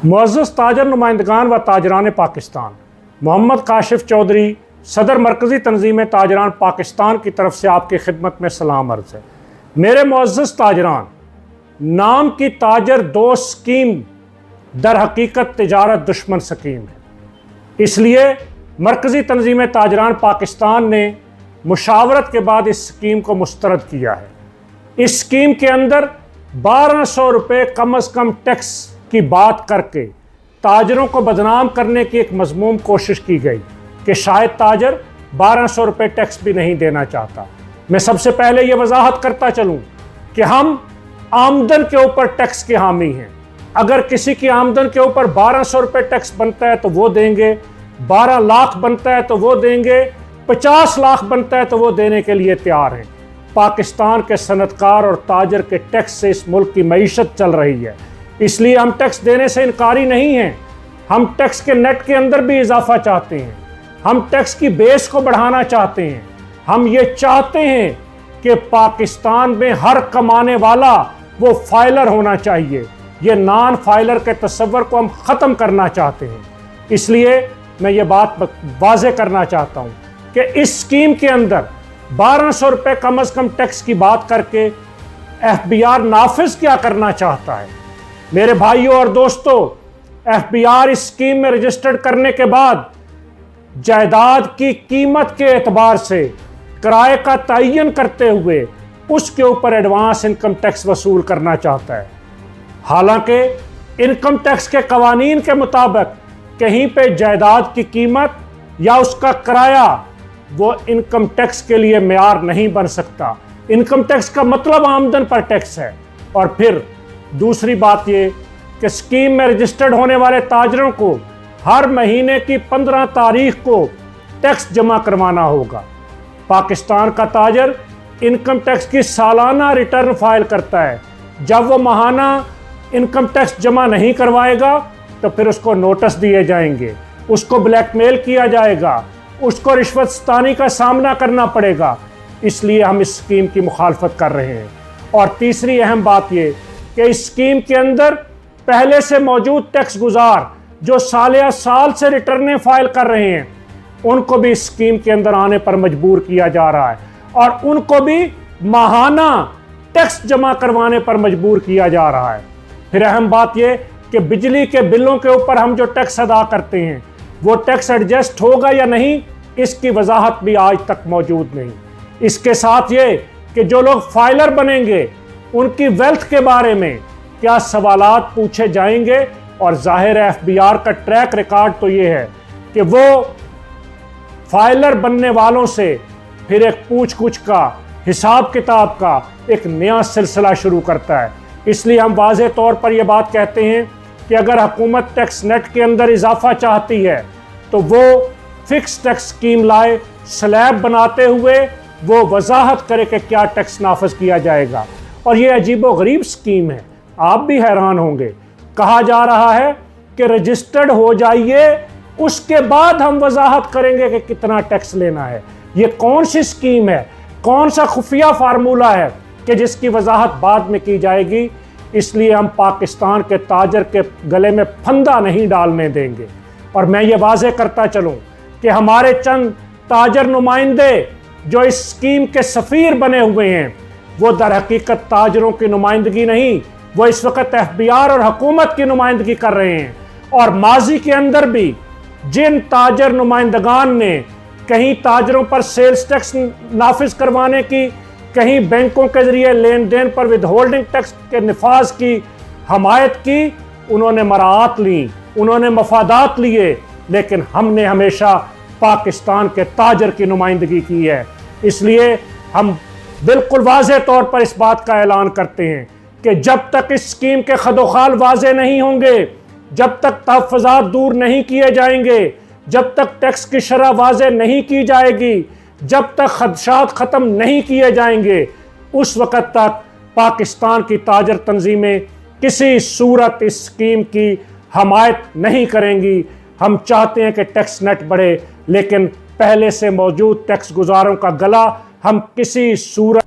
मुअज़्ज़ज़ ताजर नुमाइंदगान व ताजरान पाकिस्तान, मोहम्मद काशिफ चौधरी सदर मरकज़ी तंजीम ताजरान पाकिस्तान की तरफ से आपकी खिदमत में सलाम अर्ज़ है। मेरे मुअज़्ज़ज़ ताजरान, नाम की ताजर दोस्त स्कीम दर हकीकत तिजारत दुश्मन स्कीम है। इसलिए मरकज़ी तंजीम ताजरान पाकिस्तान ने मुशावरत के बाद इस स्कीम को मुस्तरद किया है। इस स्कीम के अंदर 1200 रुपये कम अज़ कम टैक्स की बात करके ताजरों को बदनाम करने की एक मज़मूम कोशिश की गई कि शायद ताजर 1200 रुपये टैक्स भी नहीं देना चाहता। मैं सबसे पहले ये वजाहत करता चलूँ कि हम आमदन के ऊपर टैक्स के हामी हैं। अगर किसी की आमदन के ऊपर 1200 रुपये टैक्स बनता है तो वो देंगे, 12 लाख बनता है तो वो देंगे, 50 लाख बनता है तो वो देने के लिए तैयार हैं। पाकिस्तान के सनतकार और ताजर के टैक्स से इस मुल्क की मईशत चल रही है, इसलिए हम टैक्स देने से इनकारी नहीं हैं। हम टैक्स के नेट के अंदर भी इजाफा चाहते हैं, हम टैक्स की बेस को बढ़ाना चाहते हैं। हम ये चाहते हैं कि पाकिस्तान में हर कमाने वाला वो फाइलर होना चाहिए। ये नॉन फाइलर के तस्वर को हम ख़त्म करना चाहते हैं। इसलिए मैं ये बात वाज़े करना चाहता हूँ कि इस स्कीम के अंदर 1200 रुपये कम अज़ कम टैक्स की बात करके FBR नाफिज क्या करना चाहता है। मेरे भाइयों और दोस्तों, FBR इस स्कीम में रजिस्टर्ड करने के बाद जायदाद की कीमत के एतबार से किराए का तयन करते हुए उसके ऊपर एडवांस इनकम टैक्स वसूल करना चाहता है। हालांकि इनकम टैक्स के कवानीन के मुताबिक कहीं पे जायदाद की कीमत या उसका किराया वो इनकम टैक्स के लिए मेयार नहीं बन सकता। इनकम टैक्स का मतलब आमदन पर टैक्स है। और फिर दूसरी बात ये कि स्कीम में रजिस्टर्ड होने वाले ताजरों को हर महीने की 15 तारीख को टैक्स जमा करवाना होगा। पाकिस्तान का ताजर इनकम टैक्स की सालाना रिटर्न फाइल करता है। जब वो माहाना इनकम टैक्स जमा नहीं करवाएगा तो फिर उसको नोटिस दिए जाएंगे, उसको ब्लैकमेल किया जाएगा, उसको रिश्वतस्तानी का सामना करना पड़ेगा। इसलिए हम इस स्कीम की मुखालफत कर रहे हैं। और तीसरी अहम बात ये कि इस स्कीम के अंदर पहले से मौजूद टैक्स गुजार जो साल से रिटर्नें फाइल कर रहे हैं, उनको भी इस स्कीम के अंदर आने पर मजबूर किया जा रहा है और उनको भी माहाना टैक्स जमा करवाने पर मजबूर किया जा रहा है। फिर अहम बात यह कि बिजली के बिलों के ऊपर हम जो टैक्स अदा करते हैं वो टैक्स एडजस्ट होगा या नहीं, इसकी वजाहत भी आज तक मौजूद नहीं। इसके साथ ये कि जो लोग फाइलर बनेंगे उनकी वेल्थ के बारे में क्या सवालात पूछे जाएंगे। और जाहिर है FBR का ट्रैक रिकॉर्ड तो ये है कि वो फाइलर बनने वालों से फिर एक पूछ-गुछ का, हिसाब किताब का एक नया सिलसिला शुरू करता है। इसलिए हम वाज़े तौर पर यह बात कहते हैं कि अगर हुकूमत टैक्स नेट के अंदर इजाफा चाहती है तो वो फिक्स टैक्स स्कीम लाए, स्लैब बनाते हुए वो वजाहत करे कि क्या टैक्स नाफिज किया जाएगा। और ये अजीबो गरीब स्कीम है, आप भी हैरान होंगे। कहा जा रहा है कि रजिस्टर्ड हो जाइए, उसके बाद हम वजाहत करेंगे कि कितना टैक्स लेना है। ये कौन सी स्कीम है, कौन सा खुफिया फार्मूला है कि जिसकी वजाहत बाद में की जाएगी। इसलिए हम पाकिस्तान के ताजर के गले में फंदा नहीं डालने देंगे। और मैं ये वाज़े करता चलूँ कि हमारे चंद ताजर नुमाइंदे जो इस स्कीम के सफ़ीर बने हुए हैं वो दर हकीकत ताजरों की नुमाइंदगी नहीं, वो इस वक्त FBR और हुकूमत की नुमाइंदगी कर रहे हैं। और माजी के अंदर भी जिन ताजर नुमाइंदगान ने कहीं ताजरों पर सेल्स टैक्स नाफिज करवाने की, कहीं बैंकों के जरिए लेन देन पर विदहोल्डिंग टैक्स के निफाज की हमायत की, उन्होंने मराआत ली, उन्होंने मफादात लिए, लेकिन हमने हमेशा पाकिस्तान के ताजर की नुमाइंदगी की है। इसलिए हम बिल्कुल वाज़े तौर पर इस बात का ऐलान करते हैं कि जब तक इस स्कीम के खदोखाल वाज़े नहीं होंगे, जब तक तहफ़्फ़ुज़ात दूर नहीं किए जाएंगे, जब तक टैक्स की शरह वाज़े नहीं की जाएगी, जब तक खदशात ख़त्म नहीं किए जाएंगे, उस वक़्त तक पाकिस्तान की ताजर तंजीमें किसी सूरत इस स्कीम की हमायत नहीं करेंगी। हम चाहते हैं कि टैक्स नेट बढ़े, लेकिन पहले से मौजूद टैक्स गुजारों का गला हम किसी सूरत